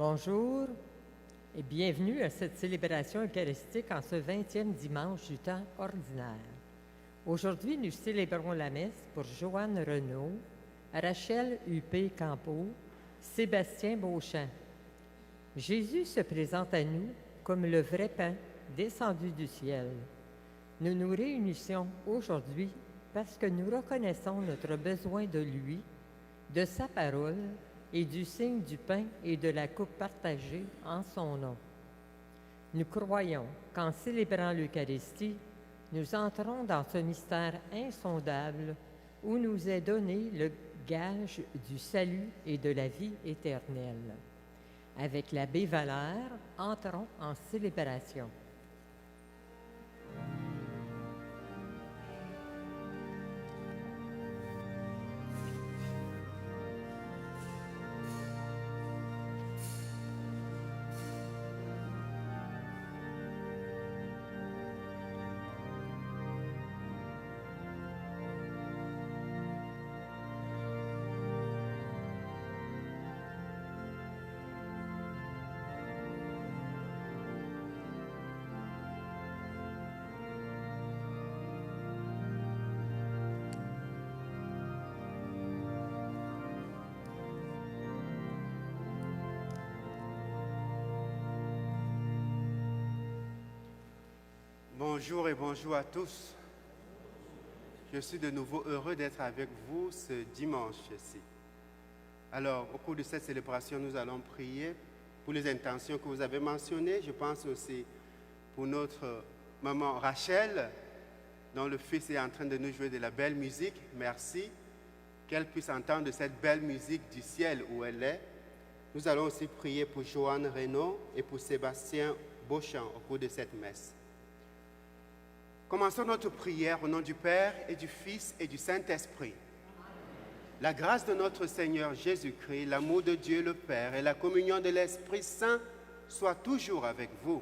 Bonjour et bienvenue à cette célébration eucharistique en ce 20e dimanche du temps ordinaire. Aujourd'hui, nous célébrons la messe pour Joanne Renaud, Rachel Huppé Campeau, Sébastien Beauchamp. Jésus se présente à nous comme le vrai pain descendu du ciel. Nous nous réunissons aujourd'hui parce que nous reconnaissons notre besoin de lui, de sa parole et du signe du pain et de la coupe partagée en son nom. Nous croyons qu'en célébrant l'Eucharistie, nous entrons dans ce mystère insondable où nous est donné le gage du salut et de la vie éternelle. Avec l'abbé Valère, entrons en célébration. Bonjour et bonjour à tous. Je suis de nouveau heureux d'être avec vous ce dimanche-ci. Alors, au cours de cette célébration, nous allons prier pour les intentions que vous avez mentionnées. Je pense aussi pour notre maman Rachel, dont le fils est en train de nous jouer de la belle musique. Merci. Qu'elle puisse entendre cette belle musique du ciel où elle est. Nous allons aussi prier pour Joanne Renaud et pour Sébastien Beauchamp au cours de cette messe. Commençons notre prière au nom du Père et du Fils et du Saint-Esprit. La grâce de notre Seigneur Jésus-Christ, l'amour de Dieu le Père et la communion de l'Esprit Saint soient toujours avec vous.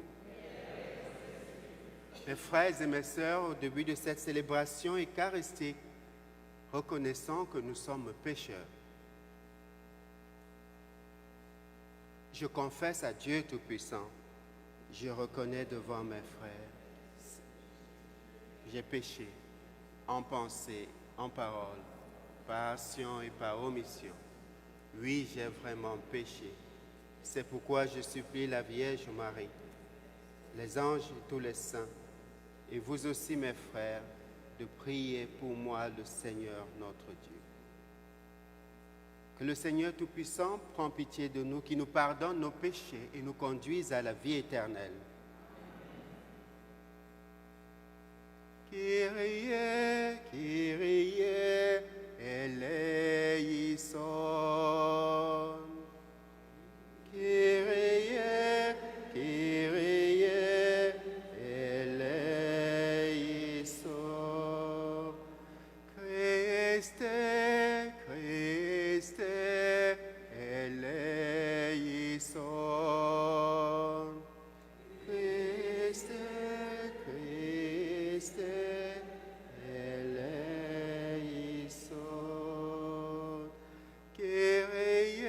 Mes frères et mes sœurs, au début de cette célébration eucharistique, reconnaissons que nous sommes pécheurs. Je confesse à Dieu Tout-Puissant, je reconnais devant mes frères. J'ai péché en pensée, en parole, par action et par omission. Oui, j'ai vraiment péché. C'est pourquoi je supplie la Vierge Marie, les anges et tous les saints, et vous aussi mes frères, de prier pour moi le Seigneur notre Dieu. Que le Seigneur Tout-Puissant prenne pitié de nous, qui nous pardonne nos péchés et nous conduise à la vie éternelle. Kyrie, Kyrie, eleison. Kyrie, Kyrie, eleison. Christe, Christe, eleison. Christe, Christe, eleison. Kyrie,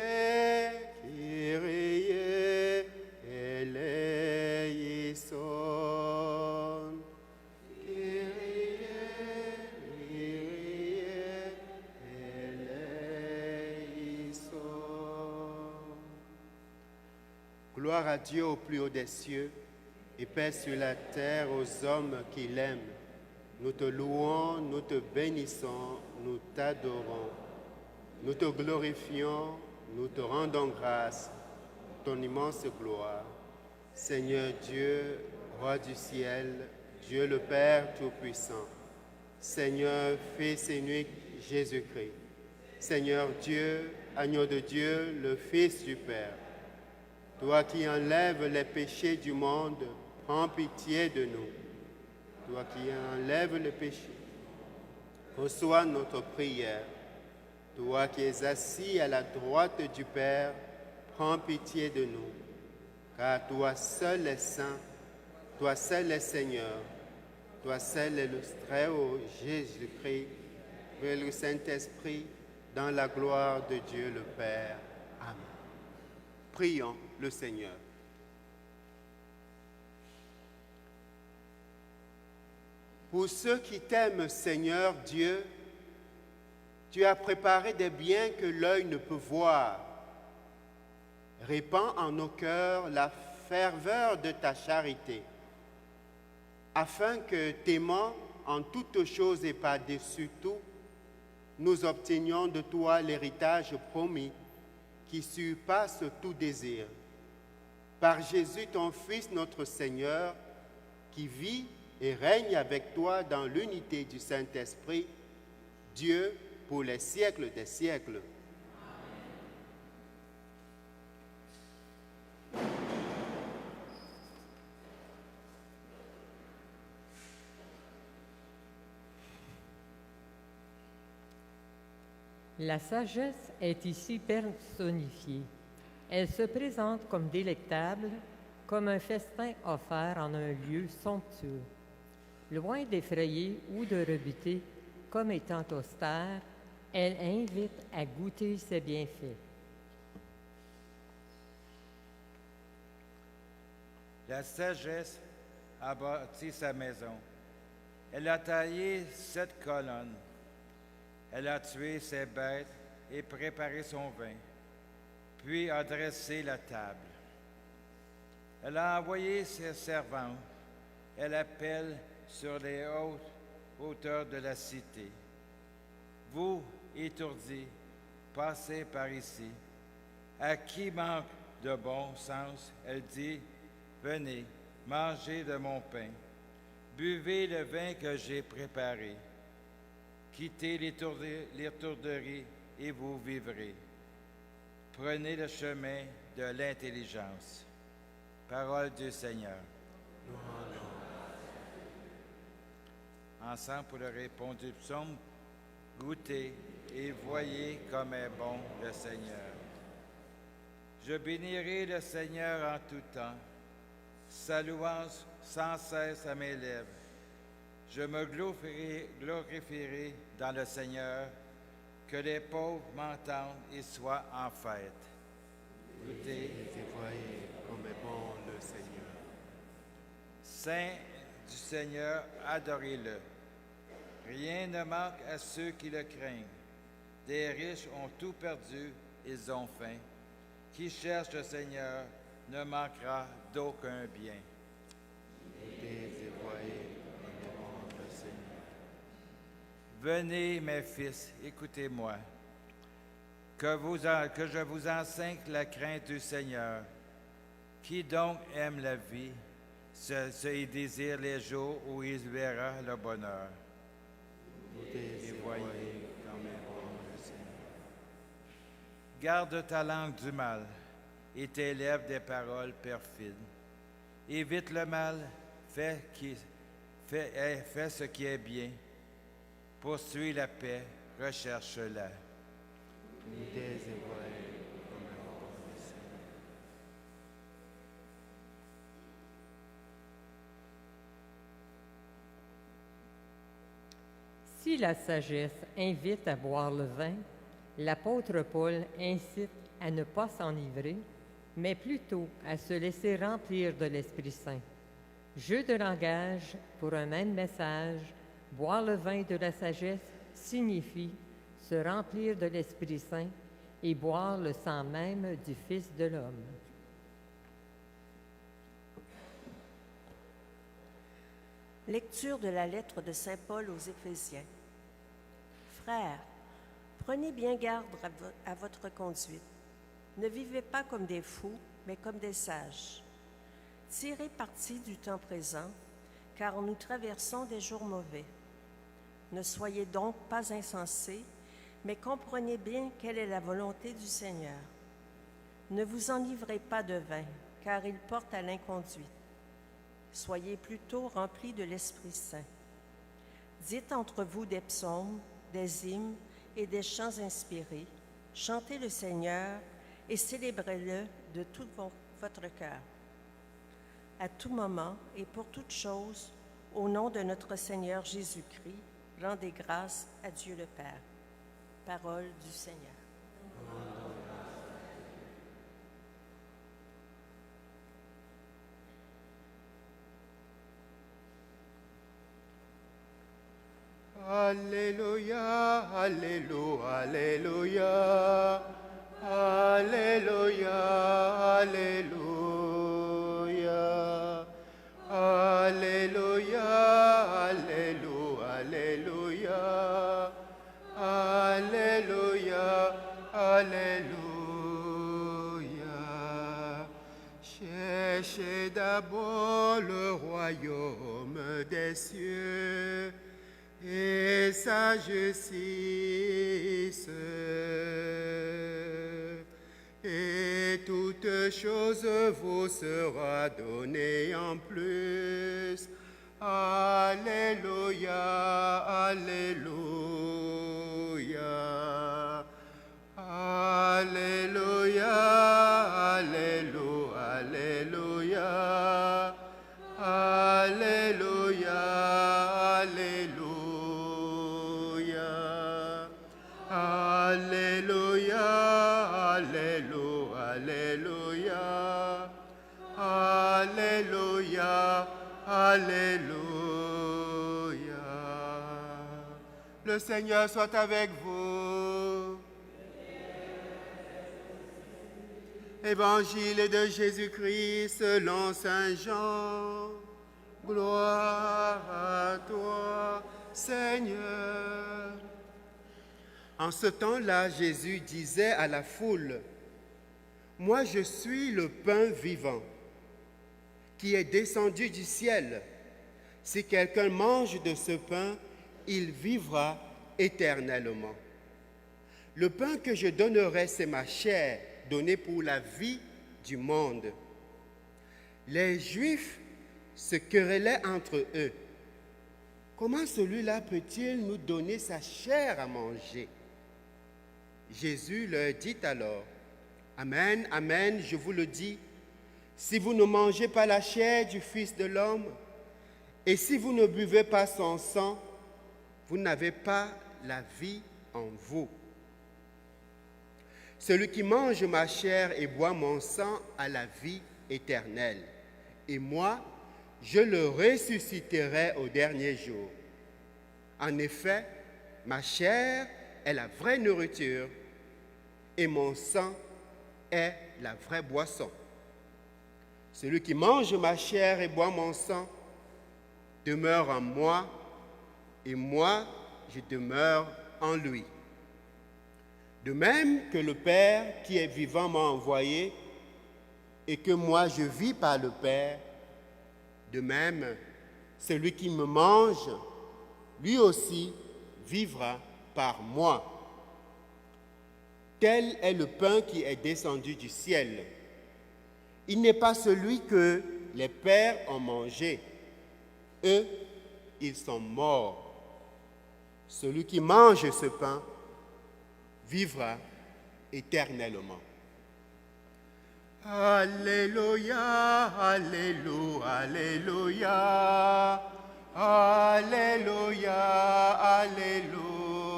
Kyrie, eleison. Kyrie, Kyrie, eleison. Gloire à Dieu au plus haut des cieux et paix sur la terre aux hommes qui l'aiment. Nous te louons, nous te bénissons, nous t'adorons. Nous te glorifions, nous te rendons grâce pour ton immense gloire. Seigneur Dieu, Roi du ciel, Dieu le Père Tout-Puissant, Seigneur Fils unique Jésus-Christ, Seigneur Dieu, Agneau de Dieu, le Fils du Père, toi qui enlèves les péchés du monde, prends pitié de nous. Toi qui enlèves le péché, reçois notre prière. Toi qui es assis à la droite du Père, prends pitié de nous. Car toi seul est saint, toi seul est Seigneur, toi seul est le Très-Haut Jésus-Christ, et le Saint-Esprit, dans la gloire de Dieu le Père. Amen. Prions le Seigneur. Pour ceux qui t'aiment, Seigneur Dieu, tu as préparé des biens que l'œil ne peut voir. Répands en nos cœurs la ferveur de ta charité, afin que, t'aimant en toutes choses et par-dessus tout, nous obtenions de toi l'héritage promis qui surpasse tout désir. Par Jésus, ton Fils, notre Seigneur, qui vit et règne avec toi dans l'unité du Saint-Esprit, Dieu pour les siècles des siècles. La sagesse est ici personnifiée. Elle se présente comme délectable, comme un festin offert en un lieu somptueux. Loin d'effrayer ou de rebuter, comme étant austère, elle invite à goûter ses bienfaits. La sagesse a bâti sa maison. Elle a taillé 7 colonnes. Elle a tué ses bêtes et préparé son vin, puis a dressé la table. Elle a envoyé ses servantes. Elle appelle sur les hautes hauteurs de la cité. Vous, étourdis, passez par ici. À qui manque de bon sens, elle dit, venez, mangez de mon pain, buvez le vin que j'ai préparé. Quittez l'étourderie et vous vivrez. Prenez le chemin de l'intelligence. Parole du Seigneur. Ensemble pour le répondre du psaume, goûtez et voyez comme est bon le Seigneur. Je bénirai le Seigneur en tout temps, sa louange sans cesse à mes lèvres. Je me glorifierai dans le Seigneur, que les pauvres m'entendent et soient en fête. Goûtez Et voyez comme est bon le Seigneur. Saint du Seigneur, adorez-le. Rien ne manque à ceux qui le craignent. Des riches ont tout perdu, ils ont faim. Qui cherche le Seigneur ne manquera d'aucun bien. Et voyez comme est bon le Seigneur. Venez, mes fils, écoutez-moi. Que je vous enseigne la crainte du Seigneur. Qui donc aime la vie, se désire les jours où il verra le bonheur. Et voyez comme est bon le Seigneur. Garde ta langue du mal et tes lèvres des paroles perfides. Évite le mal, fais ce qui est bien. Poursuis la paix, recherche-la. Goûtez et voyez comme est bon le Seigneur. Si la sagesse invite à boire le vin, l'apôtre Paul incite à ne pas s'enivrer, mais plutôt à se laisser remplir de l'Esprit Saint. Jeu de langage pour un même message, boire le vin de la sagesse signifie se remplir de l'Esprit Saint et boire le sang même du Fils de l'homme. Lecture de la lettre de Saint Paul aux Éphésiens. Frères, prenez bien garde à votre conduite. Ne vivez pas comme des fous, mais comme des sages. Tirez parti du temps présent, car nous traversons des jours mauvais. Ne soyez donc pas insensés, mais comprenez bien quelle est la volonté du Seigneur. Ne vous enivrez pas de vin, car il porte à l'inconduite. Soyez plutôt remplis de l'Esprit Saint. Dites entre vous des psaumes, des hymnes et des chants inspirés. Chantez le Seigneur et célébrez-le de tout votre cœur. À tout moment et pour toute chose, au nom de notre Seigneur Jésus-Christ, rendez grâce à Dieu le Père. Parole du Seigneur. Alléluia, Alléluia, Alléluia, Alléluia, Alléluia, Alléluia, Alléluia, Alléluia, Alléluia. Cherchez d'abord le royaume des cieux et sa justice, et toute chose vous sera donnée en plus. Alléluia, Alléluia, Alléluia, Alléluia, Alléluia, Alléluia, Alléluia, Alléluia, Alléluia, Alléluia. Le Seigneur soit avec vous. Évangile de Jésus-Christ selon Saint Jean. Gloire à toi, Seigneur. En ce temps-là, Jésus disait à la foule, « Moi, je suis le pain vivant qui est descendu du ciel. Si quelqu'un mange de ce pain, il vivra éternellement. Le pain que je donnerai, c'est ma chair, donnée pour la vie du monde. » Les Juifs se querellaient entre eux. « Comment celui-là peut-il nous donner sa chair à manger ?» Jésus leur dit alors, « Amen, amen, je vous le dis, si vous ne mangez pas la chair du Fils de l'homme, et si vous ne buvez pas son sang, vous n'avez pas la vie en vous. Celui qui mange ma chair et boit mon sang a la vie éternelle, et moi, je le ressusciterai au dernier jour. En effet, ma chair est la vraie nourriture, et mon sang est la vraie boisson. Celui qui mange ma chair et boit mon sang demeure en moi, et moi, je demeure en lui. De même que le Père qui est vivant m'a envoyé, et que moi je vis par le Père, de même, celui qui me mange, lui aussi vivra par moi. Tel est le pain qui est descendu du ciel. Il n'est pas celui que les pères ont mangé. Eux, ils sont morts. Celui qui mange ce pain vivra éternellement. Alléluia, Alléluia, Alléluia, Alléluia, Alléluia,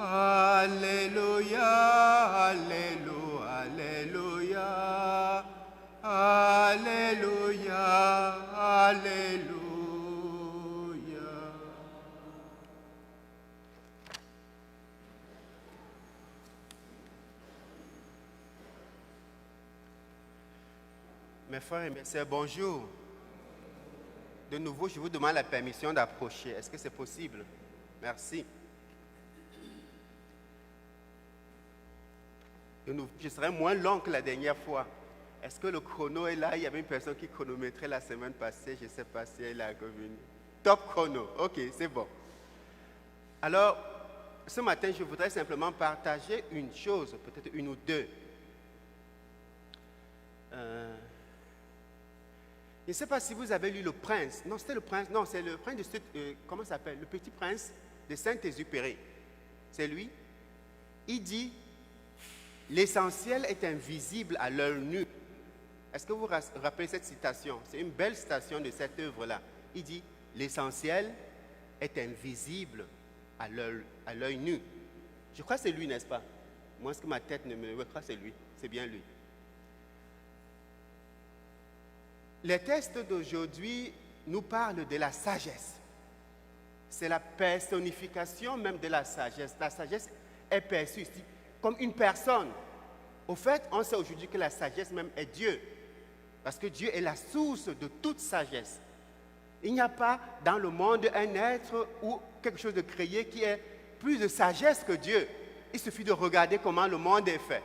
Alléluia, Alléluia, Alléluia, Alléluia. Mes frères et mes sœurs, bonjour. De nouveau, je vous demande la permission d'approcher. Est-ce que c'est possible? Merci. De nouveau, je serai moins long que la dernière fois. Est-ce que le chrono est là? Il y avait une personne qui chronométrait la semaine passée. Je ne sais pas si elle est revenue. Top chrono. OK, c'est bon. Alors, ce matin, je voudrais simplement partager une chose, peut-être une ou deux. Je ne sais pas si vous avez lu Le Prince. Non, c'était Le Prince. Non, c'est Le Prince de... comment ça s'appelle? Le Petit Prince de Saint-Exupéry. C'est lui. Il dit, l'essentiel est invisible à l'œil nu. Est-ce que vous vous rappelez cette citation? C'est une belle citation de cette œuvre-là. Il dit, l'essentiel est invisible à l'œil nu. Je crois que c'est lui, n'est-ce pas? Moi, ce que ma tête ne me... Je crois que c'est lui. C'est bien lui. Les textes d'aujourd'hui nous parlent de la sagesse. c'est la personnification même de la sagesse. La sagesse est perçue ici comme une personne. Au fait, on sait aujourd'hui que la sagesse même est Dieu. Parce que Dieu est la source de toute sagesse. Il n'y a pas dans le monde un être ou quelque chose de créé qui ait plus de sagesse que Dieu. Il suffit de regarder comment le monde est fait.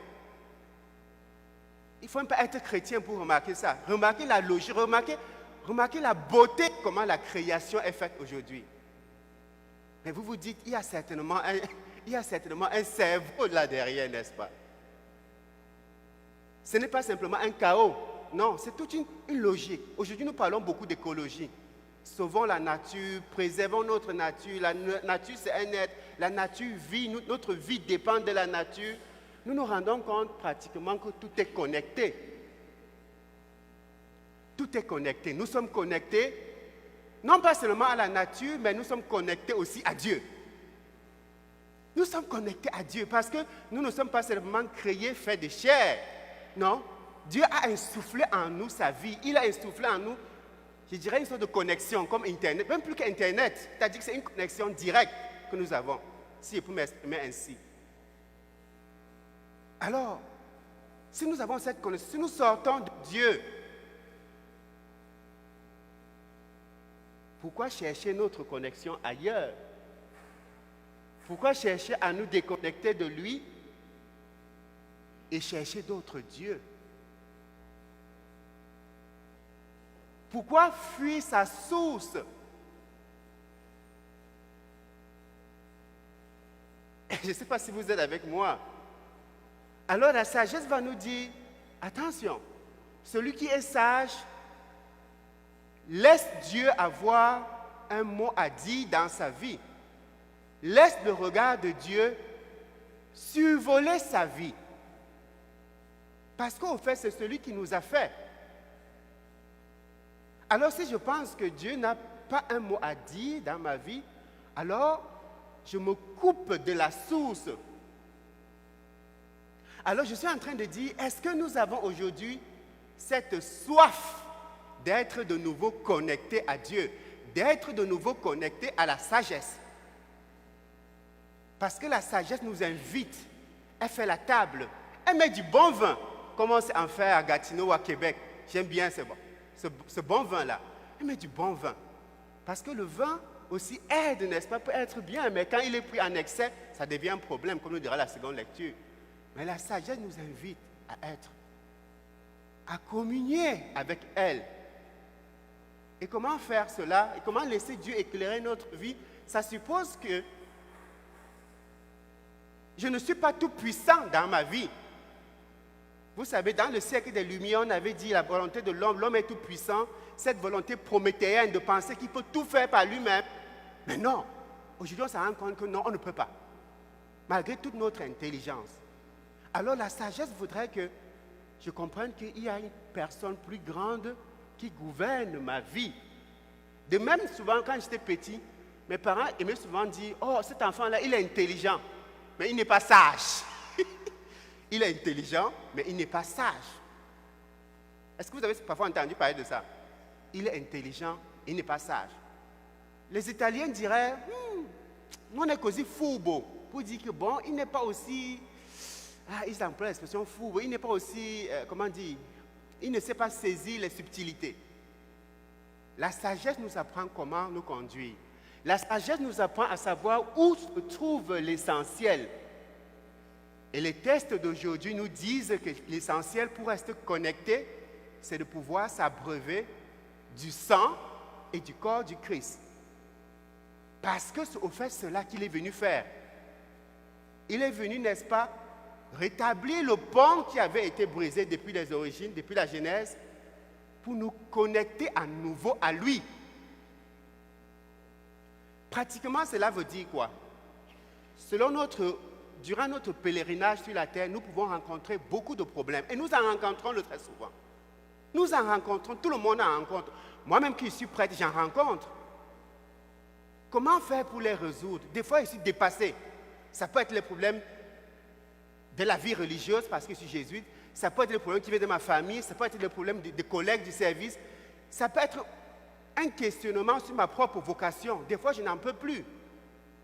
Il ne faut même pas être chrétien pour remarquer ça. Remarquez la logique, remarquez la beauté, comment la création est faite aujourd'hui. Mais vous vous dites, il y a certainement un cerveau là derrière, n'est-ce pas? Ce n'est pas simplement un chaos. Non, c'est toute une logique. Aujourd'hui, nous parlons beaucoup d'écologie. Sauvons la nature, préservons notre nature. La nature, c'est un être. La nature vit, notre vie dépend de la nature. Nous nous rendons compte pratiquement que tout est connecté. Tout est connecté. Nous sommes connectés, non pas seulement à la nature, mais nous sommes connectés aussi à Dieu. Nous sommes connectés à Dieu parce que nous ne sommes pas seulement créés, faits de chair. Non, Dieu a insufflé en nous sa vie. Il a insufflé en nous, je dirais, une sorte de connexion comme Internet. Même plus qu'Internet, c'est-à-dire que c'est une connexion directe que nous avons, si je peux m'exprimer ainsi. Alors, si nous avons cette connexion, si nous sortons de Dieu, pourquoi chercher notre connexion ailleurs? Pourquoi chercher à nous déconnecter de lui et chercher d'autres dieux? Pourquoi fuir sa source? Je ne sais pas si vous êtes avec moi. Alors la sagesse va nous dire, attention, celui qui est sage, laisse Dieu avoir un mot à dire dans sa vie. Laisse le regard de Dieu survoler sa vie. Parce qu'au fait, c'est celui qui nous a fait. Alors si je pense que Dieu n'a pas un mot à dire dans ma vie, alors je me coupe de la source. Alors je suis en train de dire, est-ce que nous avons aujourd'hui cette soif d'être de nouveau connectés à Dieu, d'être de nouveau connectés à la sagesse? Parce que la sagesse nous invite, elle fait la table, elle met du bon vin, comme on sait en faire à Gatineau ou à Québec. J'aime bien ce bon vin-là. Elle met du bon vin. Parce que le vin aussi aide, n'est-ce pas, peut être bien, mais quand il est pris en excès, ça devient un problème, comme nous dira la seconde lecture. Mais la sagesse nous invite à être, à communier avec elle. Et comment faire cela? Et comment laisser Dieu éclairer notre vie? Ça suppose que je ne suis pas tout puissant dans ma vie. Vous savez, dans le siècle des Lumières, on avait dit la volonté de l'homme, l'homme est tout puissant, cette volonté prométhéenne de penser qu'il peut tout faire par lui-même. Mais non, aujourd'hui on se rend compte que non, on ne peut pas, malgré toute notre intelligence. Alors la sagesse voudrait que je comprenne qu'il y a une personne plus grande qui gouverne ma vie. De même, souvent, quand j'étais petit, mes parents aimaient souvent dire, « Oh, cet enfant-là, il est intelligent, mais il n'est pas sage. » Il est intelligent, mais il n'est pas sage. Est-ce que vous avez parfois entendu parler de ça? Il est intelligent, il n'est pas sage. Les Italiens diraient, non è così furbo, pour dire que bon, il n'est pas aussi, ils emploient l'expression furbo, il n'est pas aussi, comment dire, il ne sait pas saisir les subtilités. La sagesse nous apprend comment nous conduire. La sagesse nous apprend à savoir où se trouve l'essentiel. Et les tests d'aujourd'hui nous disent que l'essentiel pour rester connecté, c'est de pouvoir s'abreuver du sang et du corps du Christ. Parce que c'est au fait cela qu'il est venu faire. Il est venu, n'est-ce pas, rétablir le pont qui avait été brisé depuis les origines, depuis la Genèse, pour nous connecter à nouveau à lui. Pratiquement, cela veut dire quoi? Durant notre pèlerinage sur la terre, nous pouvons rencontrer beaucoup de problèmes. Et nous en rencontrons le très souvent. Nous en rencontrons, tout le monde en rencontre. Moi-même qui suis prêtre, j'en rencontre. Comment faire pour les résoudre? Des fois, je suis dépassé. Ça peut être les problèmes de la vie religieuse, parce que je suis jésuite. Ça peut être les problèmes qui viennent de ma famille. Ça peut être les problèmes des collègues du service. Ça peut être un questionnement sur ma propre vocation. Des fois, je n'en peux plus.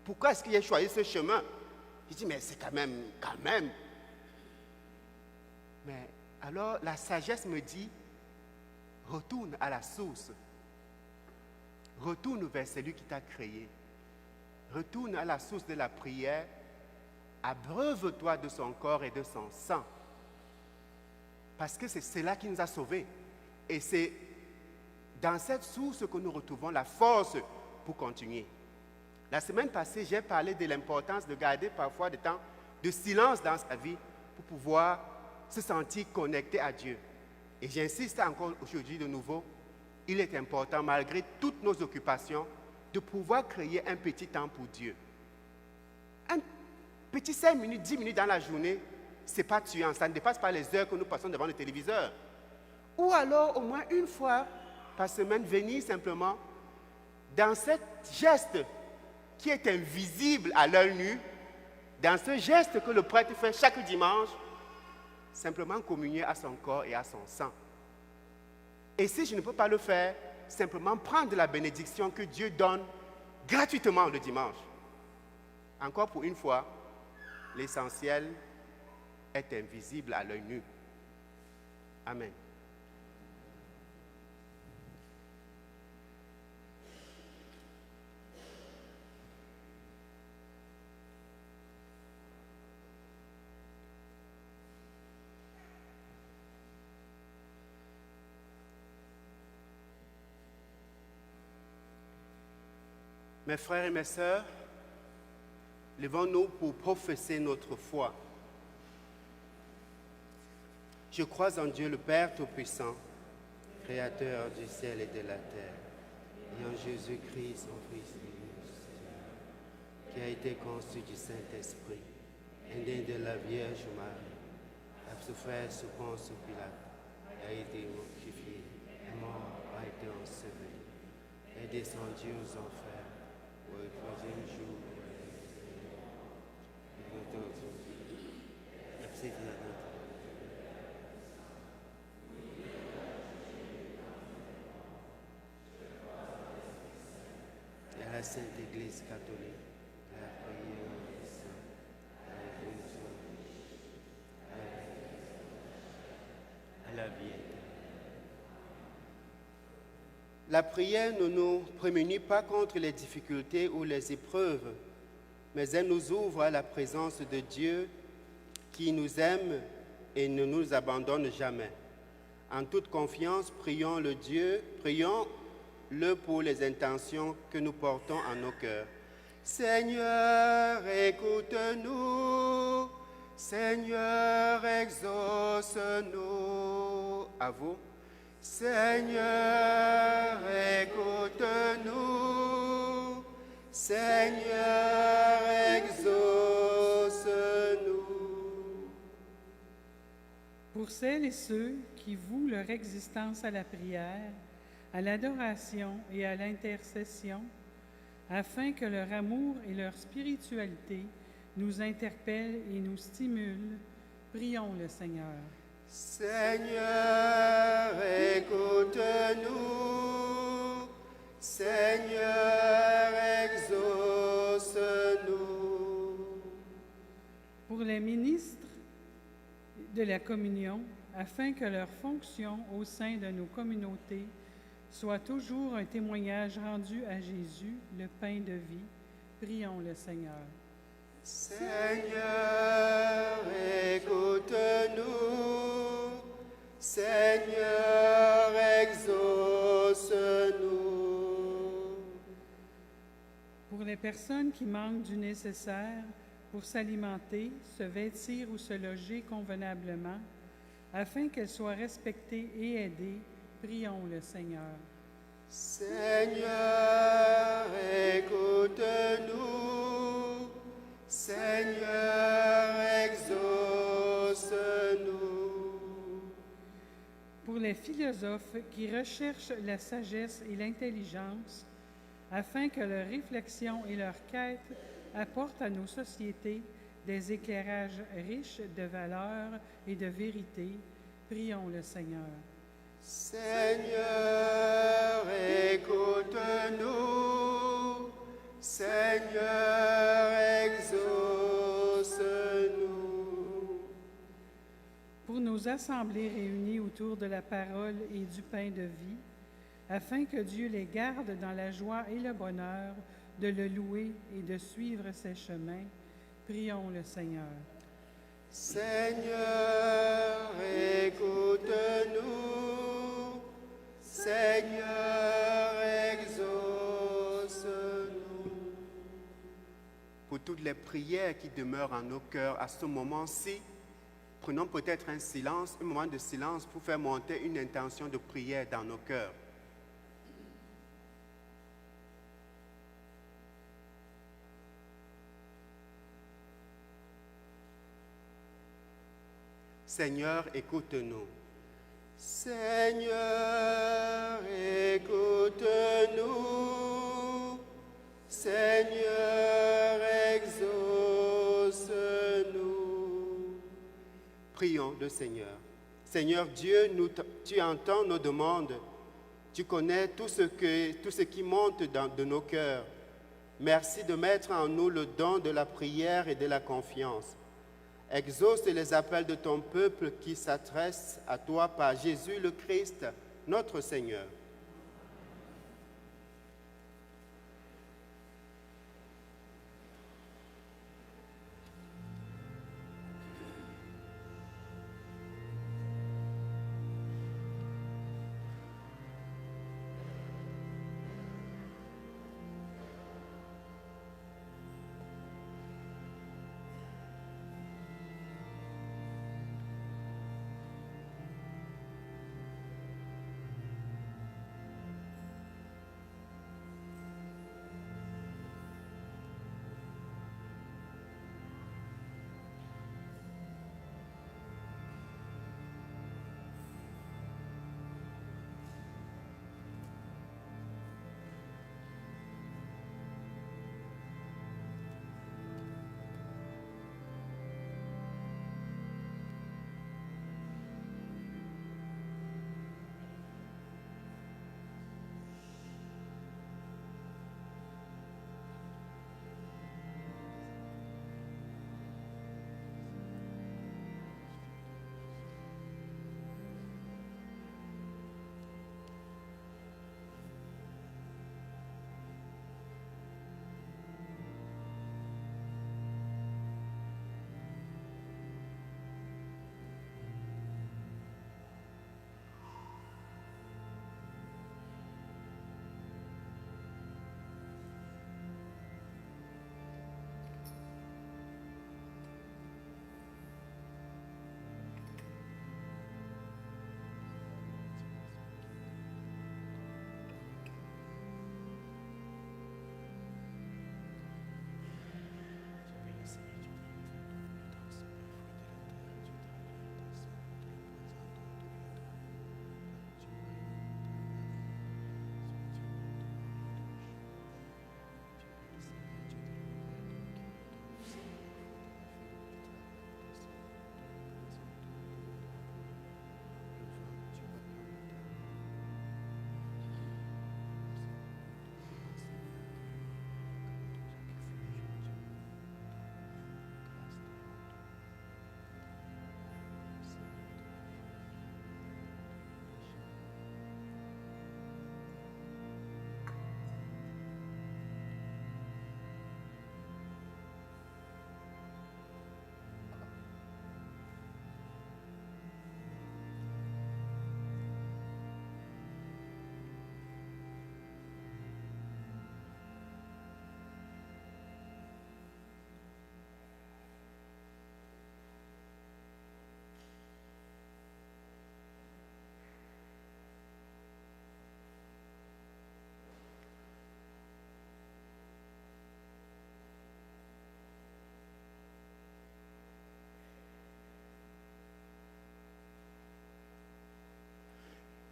Pourquoi est-ce que j'ai choisi ce chemin? Je dis, mais c'est quand même. Mais alors, la sagesse me dit, retourne à la source. Retourne vers celui qui t'a créé. Retourne à la source de la prière. Abreuve-toi de son corps et de son sang. Parce que c'est cela qui nous a sauvés. Et c'est dans cette source que nous retrouvons la force pour continuer. La semaine passée, j'ai parlé de l'importance de garder parfois des temps de silence dans sa vie pour pouvoir se sentir connecté à Dieu. Et j'insiste encore aujourd'hui de nouveau, il est important, malgré toutes nos occupations, de pouvoir créer un petit temps pour Dieu. Un petit 5 minutes, 10 minutes dans la journée, ce n'est pas tuant, ça ne dépasse pas les heures que nous passons devant le téléviseur. Ou alors, au moins une fois par semaine, venir simplement dans ce geste qui est invisible à l'œil nu, dans ce geste que le prêtre fait chaque dimanche, simplement communier à son corps et à son sang. Et si je ne peux pas le faire, simplement prendre la bénédiction que Dieu donne gratuitement le dimanche. Encore pour une fois, l'essentiel est invisible à l'œil nu. Amen. Mes frères et mes sœurs, levons-nous pour professer notre foi. Je crois en Dieu le Père Tout-Puissant, Créateur du ciel et de la terre, et en Jésus-Christ, son Fils, qui a été conçu du Saint-Esprit, né de la Vierge Marie, a souffert sous Ponce Pilate, a été crucifié, est mort, a été enseveli, est descendu aux enfers. Au troisième jour, et à la Sainte Église catholique, à la prière des saints, à la guérison, à la vie éternelle. La prière ne nous prémunit pas contre les difficultés ou les épreuves, mais elle nous ouvre à la présence de Dieu qui nous aime et ne nous abandonne jamais. En toute confiance, prions-le pour les intentions que nous portons en nos cœurs. Seigneur, écoute-nous. Seigneur, exauce-nous. À vous. Seigneur, écoute-nous. Seigneur, exauce-nous. Pour celles et ceux qui vouent leur existence à la prière, à l'adoration et à l'intercession, afin que leur amour et leur spiritualité nous interpellent et nous stimulent, prions le Seigneur. Seigneur, écoute-nous. Seigneur, exauce-nous. Pour les ministres de la communion, afin que leur fonction au sein de nos communautés soit toujours un témoignage rendu à Jésus, le pain de vie, prions le Seigneur. Seigneur, écoute-nous. Seigneur, exauce-nous. Pour les personnes qui manquent du nécessaire pour s'alimenter, se vêtir ou se loger convenablement, afin qu'elles soient respectées et aidées, prions le Seigneur. Seigneur, écoute-nous. Seigneur, exauce-nous. Pour les philosophes qui recherchent la sagesse et l'intelligence, afin que leur réflexion et leur quête apportent à nos sociétés des éclairages riches de valeurs et de vérité, prions le Seigneur. Seigneur, écoute-nous. Seigneur, exauce-nous. Pour nos assemblées réunies autour de la parole et du pain de vie, afin que Dieu les garde dans la joie et le bonheur de le louer et de suivre ses chemins, prions le Seigneur. Seigneur, écoute-nous. Seigneur, exauce-nous. Pour toutes les prières qui demeurent en nos cœurs à ce moment-ci, prenons peut-être un moment de silence pour faire monter une intention de prière dans nos cœurs. Seigneur, écoute-nous. Seigneur, écoute-nous. Seigneur, exauce-nous. Prions le Seigneur. Seigneur Dieu, tu entends nos demandes. Tu connais tout ce qui monte de nos cœurs. Merci de mettre en nous le don de la prière et de la confiance. Exauce les appels de ton peuple qui s'adresse à toi par Jésus le Christ, notre Seigneur.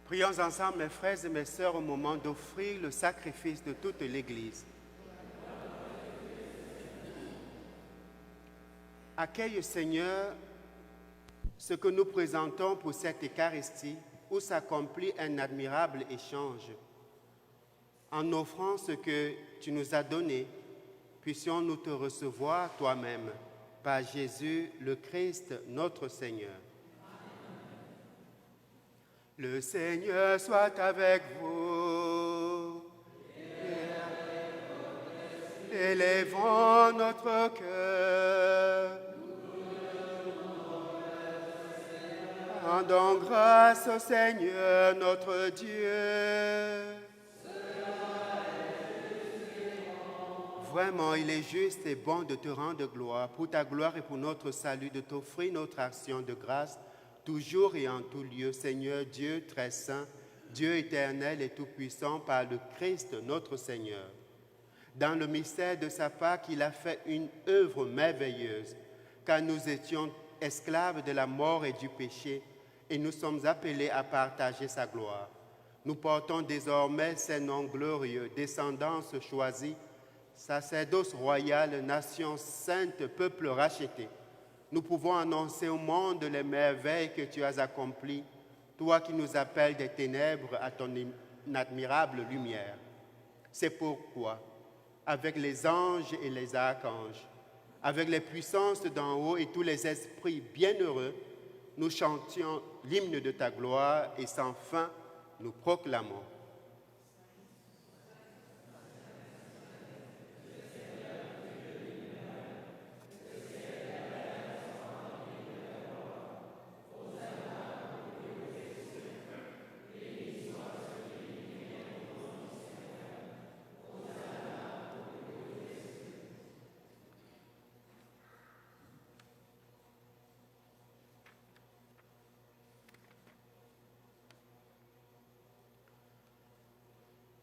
Prions ensemble, mes frères et mes sœurs, au moment d'offrir le sacrifice de toute l'Église. Accueille, Seigneur, ce que nous présentons pour cette Eucharistie, où s'accomplit un admirable échange. En offrant ce que tu nous as donné, puissions-nous te recevoir toi-même, par Jésus le Christ, notre Seigneur. Le Seigneur soit avec vous. Élevons notre cœur. Rendons grâce au Seigneur notre Dieu. Vraiment, il est juste et bon de te rendre gloire, pour ta gloire et pour notre salut, de t'offrir notre action de grâce, toujours et en tout lieu, Seigneur Dieu très saint, Dieu éternel et tout-puissant, par le Christ notre Seigneur. Dans le mystère de sa Pâque, il a fait une œuvre merveilleuse, car nous étions esclaves de la mort et du péché, et nous sommes appelés à partager sa gloire. Nous portons désormais ses noms glorieux, descendance choisie, sacerdoce royal, nation sainte, peuple racheté. Nous pouvons annoncer au monde les merveilles que tu as accomplies, toi qui nous appelles des ténèbres à ton admirable lumière. C'est pourquoi, avec les anges et les archanges, avec les puissances d'en haut et tous les esprits bienheureux, nous chantions l'hymne de ta gloire et sans fin, nous proclamons.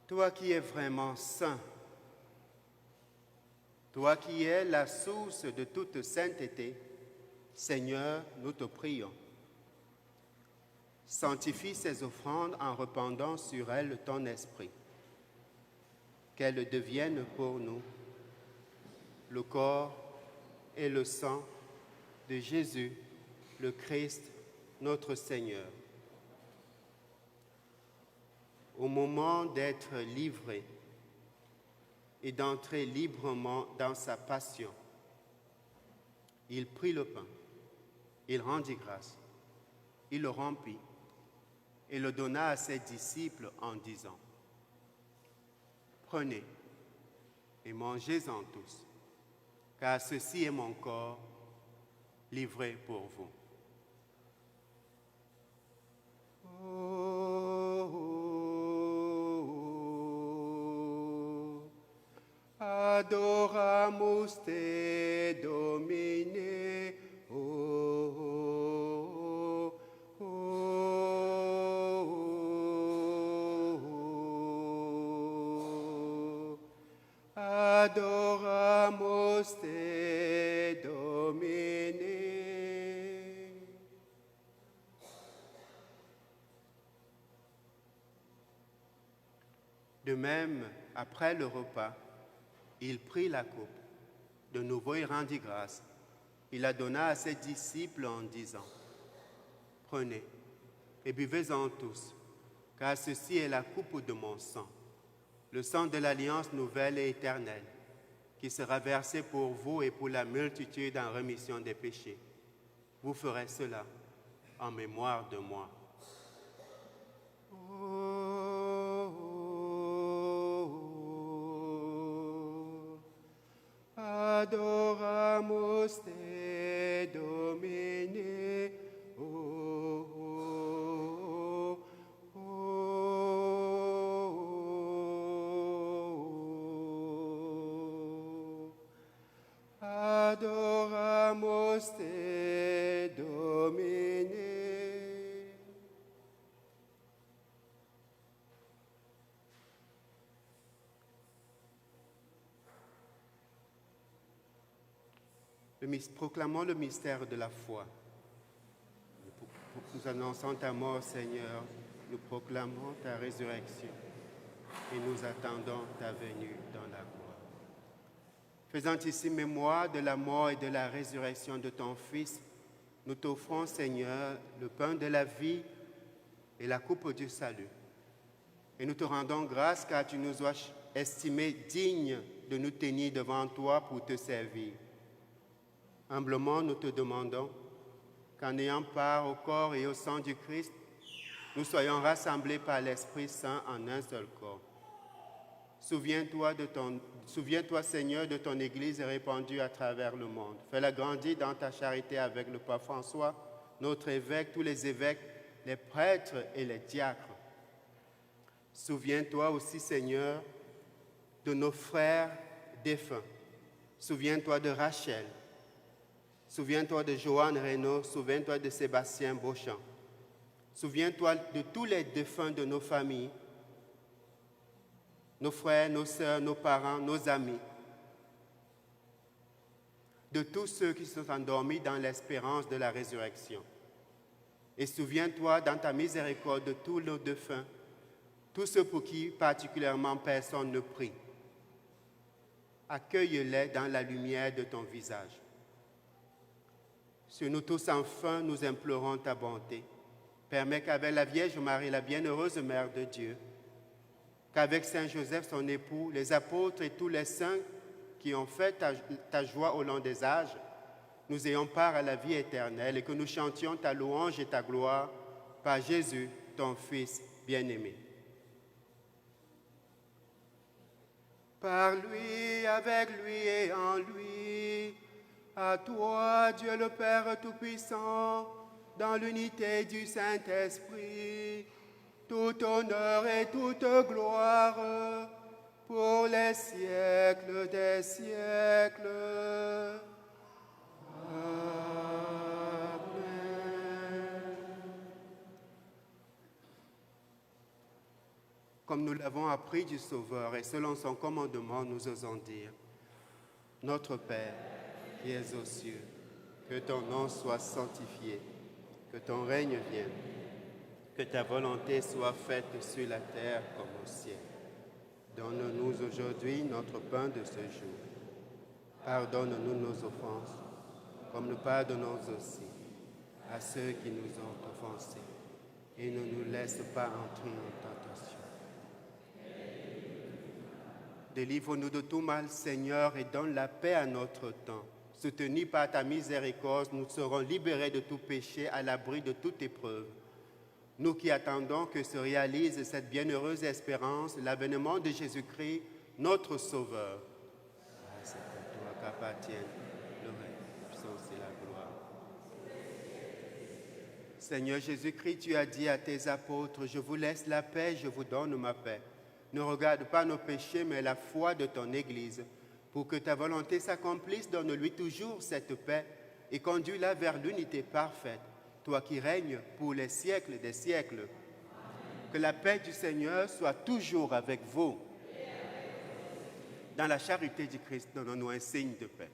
Toi qui es vraiment saint, toi qui es la source de toute sainteté, Seigneur, nous te prions. Sanctifie ces offrandes en répandant sur elles ton esprit, qu'elles deviennent pour nous le corps et le sang de Jésus, le Christ, notre Seigneur. Au moment d'être livré et d'entrer librement dans sa passion, il prit le pain, il rendit grâce, il le rompit et le donna à ses disciples en disant : « Prenez et mangez-en tous, car ceci est mon corps livré pour vous. » Adoramus te, Domine, Adoramus te, Domine. De même, après le repas, il prit la coupe. De nouveau, il rendit grâce. Il la donna à ses disciples en disant : « Prenez et buvez-en tous, car ceci est la coupe de mon sang, le sang de l'alliance nouvelle et éternelle, qui sera versé pour vous et pour la multitude en rémission des péchés. Vous ferez cela en mémoire de moi. » Adoramus te, Domine, Adoramus te, Domine. Proclamons le mystère de la foi. Nous annonçons ta mort, Seigneur, nous proclamons ta résurrection et nous attendons ta venue dans la gloire. Faisant ici mémoire de la mort et de la résurrection de ton Fils, nous t'offrons, Seigneur, le pain de la vie et la coupe du salut. Et nous te rendons grâce car tu nous as estimés dignes de nous tenir devant toi pour te servir. Humblement, nous te demandons qu'en ayant part au corps et au sang du Christ, nous soyons rassemblés par l'Esprit Saint en un seul corps. Souviens-toi, Seigneur, de ton Église répandue à travers le monde. Fais-la grandir dans ta charité avec le pape François, notre évêque, tous les évêques, les prêtres et les diacres. Souviens-toi aussi, Seigneur, de nos frères défunts. Souviens-toi de Rachel. Souviens-toi de Joanne Reynaud. Souviens-toi de Sébastien Beauchamp. Souviens-toi de tous les défunts de nos familles, nos frères, nos sœurs, nos parents, nos amis, de tous ceux qui sont endormis dans l'espérance de la résurrection. Et souviens-toi dans ta miséricorde de tous nos défunts, tous ceux pour qui particulièrement personne ne prie. Accueille-les dans la lumière de ton visage. Sur nous tous enfin, nous implorons ta bonté. Permets qu'avec la Vierge Marie, la bienheureuse Mère de Dieu, qu'avec Saint Joseph, son époux, les apôtres et tous les saints qui ont fait ta joie au long des âges, nous ayons part à la vie éternelle et que nous chantions ta louange et ta gloire par Jésus, ton Fils bien-aimé. Par lui, avec lui et en lui, à toi, Dieu le Père Tout-Puissant, dans l'unité du Saint-Esprit, tout honneur et toute gloire pour les siècles des siècles. Amen. Comme nous l'avons appris du Sauveur et selon son commandement, nous osons dire: Notre Père, qui es aux cieux, que ton nom soit sanctifié, que ton règne vienne, que ta volonté soit faite sur la terre comme au ciel. Donne-nous aujourd'hui notre pain de ce jour. Pardonne-nous nos offenses, comme nous pardonnons aussi à ceux qui nous ont offensés. Et ne nous laisse pas entrer en tentation. Délivre-nous de tout mal, Seigneur, et donne la paix à notre temps. Soutenus par ta miséricorde, nous serons libérés de tout péché, à l'abri de toute épreuve. Nous qui attendons que se réalise cette bienheureuse espérance, l'avènement de Jésus-Christ, notre Sauveur. C'est à toi qu'appartiennent le règne, la puissance et la gloire. Seigneur Jésus-Christ, tu as dit à tes apôtres: je vous laisse la paix, je vous donne ma paix. Ne regarde pas nos péchés, mais la foi de ton Église. Pour que ta volonté s'accomplisse, donne-lui toujours cette paix et conduis-la vers l'unité parfaite, toi qui règnes pour les siècles des siècles. Que la paix du Seigneur soit toujours avec vous. Dans la charité du Christ, donnons-nous un signe de paix.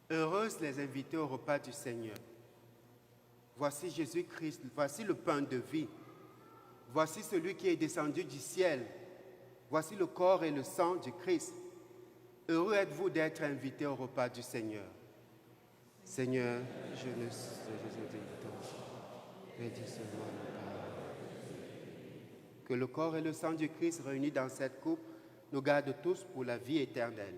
Heureuses les invités au repas du Seigneur. Voici Jésus-Christ, voici le pain de vie. Voici celui qui est descendu du ciel. Voici le corps et le sang du Christ. Heureux êtes-vous d'être invités au repas du Seigneur. Seigneur, je ne suis mais dis seulement la parole. Que le corps et le sang du Christ réunis dans cette coupe nous gardent tous pour la vie éternelle.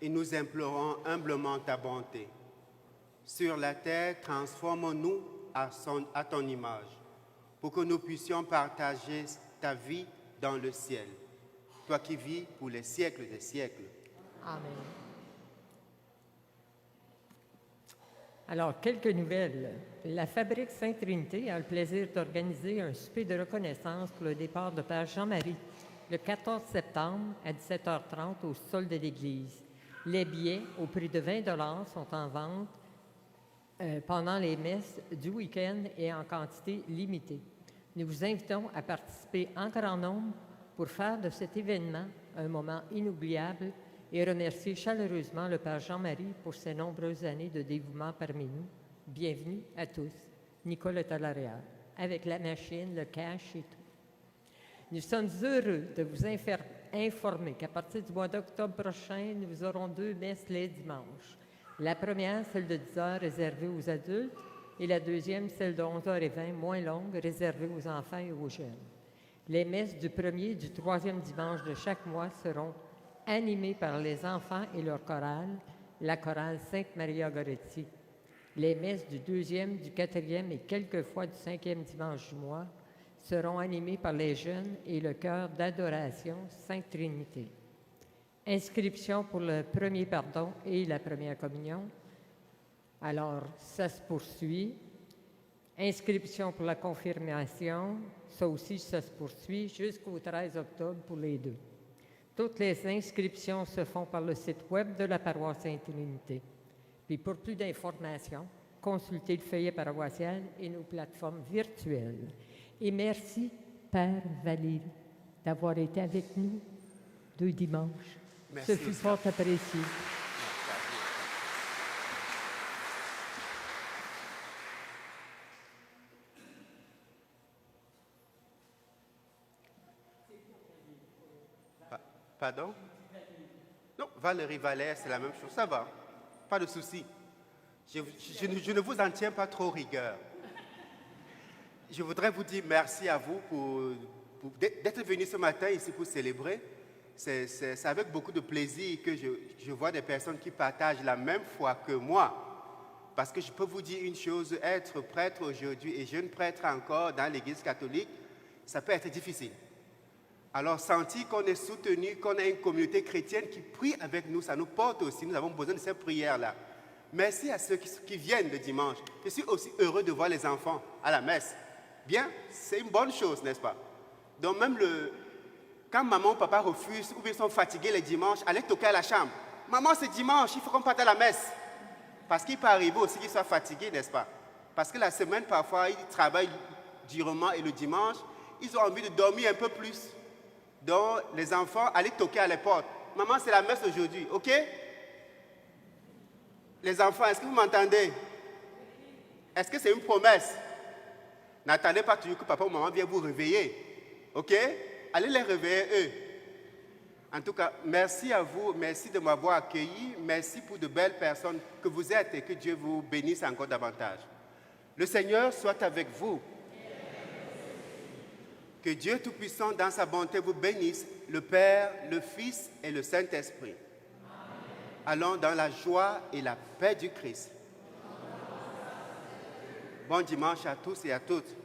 et nous implorons humblement ta bonté. Sur la terre, transforme-nous à ton image, pour que nous puissions partager ta vie dans le ciel. Toi qui vis pour les siècles des siècles. Amen. Alors, quelques nouvelles. La Fabrique Sainte-Trinité a le plaisir d'organiser un souper de reconnaissance pour le départ de Père Jean-Marie le 14 septembre à 17h30 au sol de l'église. Les billets, au prix de 20 $ sont en vente pendant les messes du week-end et en quantité limitée. Nous vous invitons à participer en grand nombre pour faire de cet événement un moment inoubliable et remercier chaleureusement le Père Jean-Marie pour ses nombreuses années de dévouement parmi nous. Bienvenue à tous. Nicole est à l'arrière, avec la machine, le cash et tout. Nous sommes heureux de vous informer qu'à partir du mois d'octobre prochain, nous aurons 2 messes les dimanches. La première, celle de 10h, réservée aux adultes, et la deuxième, celle de 11h20, moins longue, réservée aux enfants et aux jeunes. Les messes du premier et du 3e dimanche de chaque mois seront animées par les enfants et leur chorale, la chorale Sainte-Maria Goretti. Les messes du 2e, du 4e et quelquefois du 5e dimanche du mois seront animées par les jeunes et le chœur d'adoration Sainte-Trinité. Inscription pour le premier pardon et la première communion. Alors, ça se poursuit. Inscription pour la confirmation, ça aussi, ça se poursuit jusqu'au 13 octobre pour les 2. Toutes les inscriptions se font par le site web de la paroisse Sainte-Trinité. Puis pour plus d'informations, consultez le feuillet paroissial et nos plateformes virtuelles. Et merci, Père Valérie, d'avoir été avec nous 2 dimanches. Merci. Ce fut fort apprécié. Pardon? Non, Valérie Valère, c'est la même chose. Ça va, pas de souci. Je ne vous en tiens pas trop rigueur. Je voudrais vous dire merci à vous d'être venu ce matin ici pour célébrer. C'est avec beaucoup de plaisir que je vois des personnes qui partagent la même foi que moi. Parce que je peux vous dire une chose, être prêtre aujourd'hui et jeune prêtre encore dans l'Église catholique, ça peut être difficile. Alors, sentir qu'on est soutenu, qu'on a une communauté chrétienne qui prie avec nous, ça nous porte aussi. Nous avons besoin de ces prières-là. Merci à ceux qui viennent le dimanche. Je suis aussi heureux de voir les enfants à la messe. Bien, c'est une bonne chose, n'est-ce pas? Donc, même quand maman ou papa refusent ou bien sont fatigués les dimanches, allez toquer à la chambre. Maman, c'est dimanche, il faut qu'on parte à la messe. Parce qu'il peut arriver aussi qu'ils soient fatigués, n'est-ce pas? Parce que la semaine, parfois, ils travaillent durement et le dimanche, ils ont envie de dormir un peu plus. Donc, les enfants, allez toquer à la porte. Maman, c'est la messe aujourd'hui, ok? Les enfants, est-ce que vous m'entendez? Est-ce que c'est une promesse? N'attendez pas toujours que papa ou maman vienne vous réveiller, ok? Allez les réveiller eux. En tout cas, merci à vous, merci de m'avoir accueilli, merci pour de belles personnes que vous êtes et que Dieu vous bénisse encore davantage. Le Seigneur soit avec vous. Que Dieu Tout-Puissant, dans sa bonté, vous bénisse, le Père, le Fils et le Saint-Esprit. Allons dans la joie et la paix du Christ. Bon dimanche à tous et à toutes.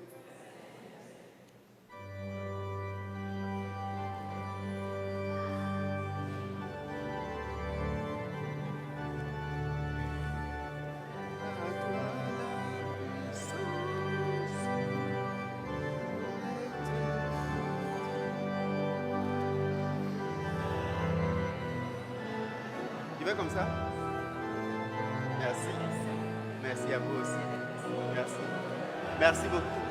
Comme ça? Merci. Merci à vous aussi. Merci. Merci beaucoup.